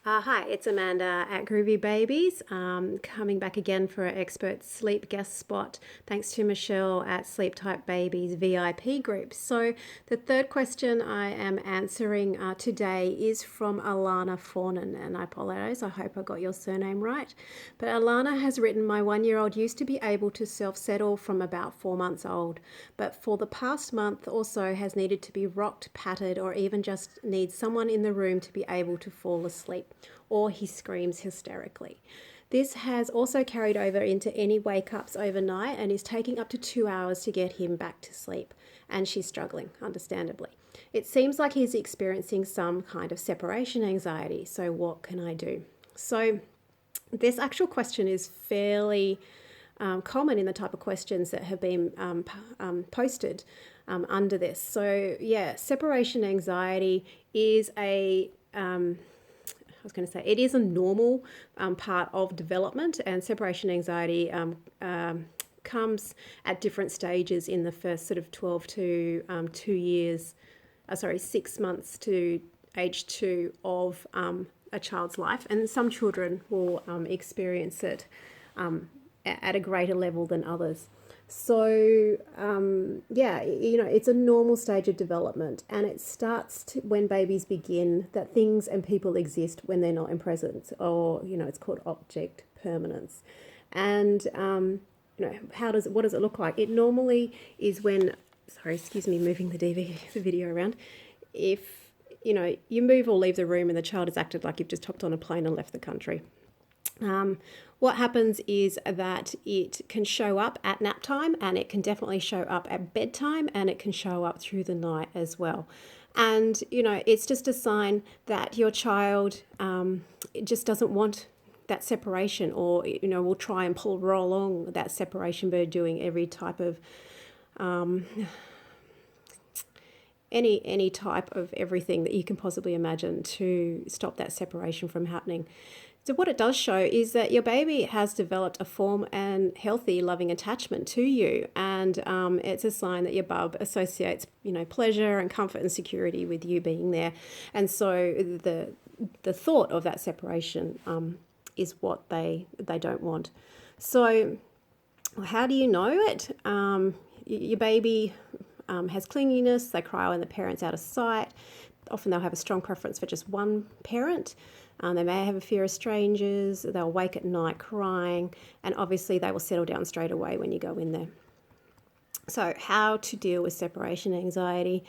Hi, it's Amanda at Groovy Babies, coming back again for an expert sleep guest spot. Thanks to Michelle at Sleep Type Babies VIP group. So, the third question I am answering today is from Alana Fornan, and I apologize, I hope I got your surname right. But Alana has written, my 1-year-old used to be able to self settle from about 4 months old, but for the past month or so has needed to be rocked, patted, or even just needs someone in the room to be able to fall asleep, or he screams hysterically. This has also carried over into any wake ups overnight and is taking up to 2 hours to get him back to sleep. And she's struggling, understandably. It seems like he's experiencing some kind of separation anxiety. So, what can I do? So, this actual question is fairly common in the type of questions that have been posted under this. So, yeah, separation anxiety is it is a normal part of development, and separation anxiety comes at different stages in the first sort of 12 to 6 months to age 2 of a child's life. And some children will experience it at a greater level than others. So, it's a normal stage of development, and it starts when babies begin that things and people exist when they're not in presence, or, it's called object permanence. And, what does it look like? It normally is when, moving the video around. If, you move or leave the room and the child has acted like you've just hopped on a plane and left the country. What happens is that it can show up at nap time, and it can definitely show up at bedtime, and it can show up through the night as well. And, it's just a sign that your child just doesn't want that separation, or, will try and roll along that separation bird, doing every type of any type of everything that you can possibly imagine to stop that separation from happening. So what it does show is that your baby has developed a form and healthy, loving attachment to you, and it's a sign that your bub associates, pleasure and comfort and security with you being there. And so the thought of that separation is what they don't want. So how do you know it? Your baby has clinginess. They cry when the parent's out of sight. Often they'll have a strong preference for just one parent. They may have a fear of strangers. They'll wake at night crying, and obviously they will settle down straight away when you go in there. So, how to deal with separation anxiety?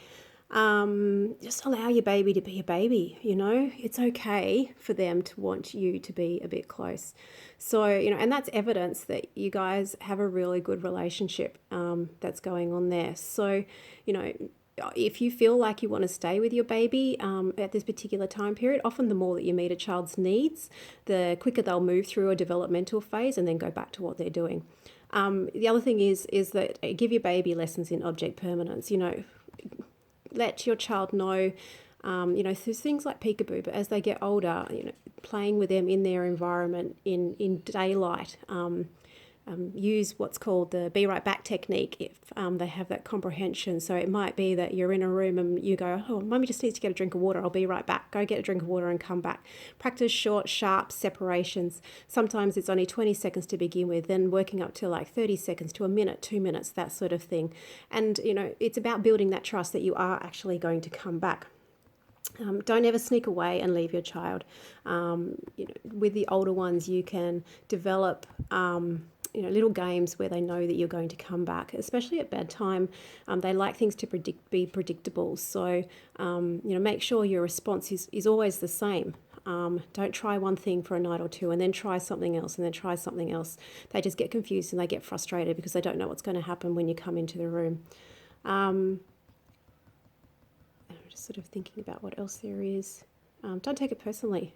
Just allow your baby to be a baby. It's okay for them to want you to be a bit close. So, and that's evidence that you guys have a really good relationship that's going on there. So, if you feel like you want to stay with your baby at this particular time period, often the more that you meet a child's needs, the quicker they'll move through a developmental phase and then go back to what they're doing. The other thing is that give your baby lessons in object permanence. Let your child know, through things like peekaboo, but as they get older, playing with them in their environment in daylight. Use what's called the be right back technique if they have that comprehension. So it might be that you're in a room and you go, oh, mummy just needs to get a drink of water, I'll be right back. Go get a drink of water and come back. Practice short, sharp separations. Sometimes it's only 20 seconds to begin with, then working up to like 30 seconds to a minute, 2 minutes, that sort of thing. And, it's about building that trust that you are actually going to come back. Don't ever sneak away and leave your child. With the older ones, you can develop little games where they know that you're going to come back, especially at bedtime. They like things to be predictable. So, make sure your response is always the same. Don't try one thing for a night or two and then try something else and then try something else. They just get confused and they get frustrated because they don't know what's going to happen when you come into the room. I'm just sort of thinking about what else there is. Don't take it personally.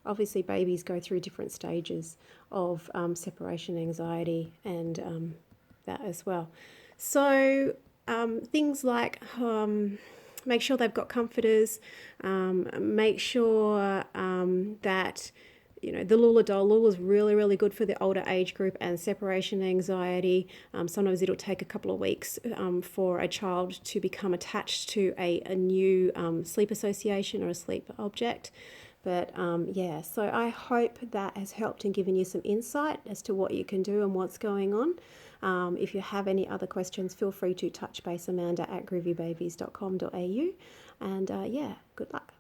Obviously, babies go through different stages of separation anxiety and that as well. So things like make sure they've got comforters, make sure that the Lula doll. Lula's really, really good for the older age group and separation anxiety. Sometimes it'll take a couple of weeks for a child to become attached to a new sleep association or a sleep object. But yeah, so I hope that has helped and given you some insight as to what you can do and what's going on. If you have any other questions, feel free to touch base Amanda at groovybabies.com.au. And yeah, good luck.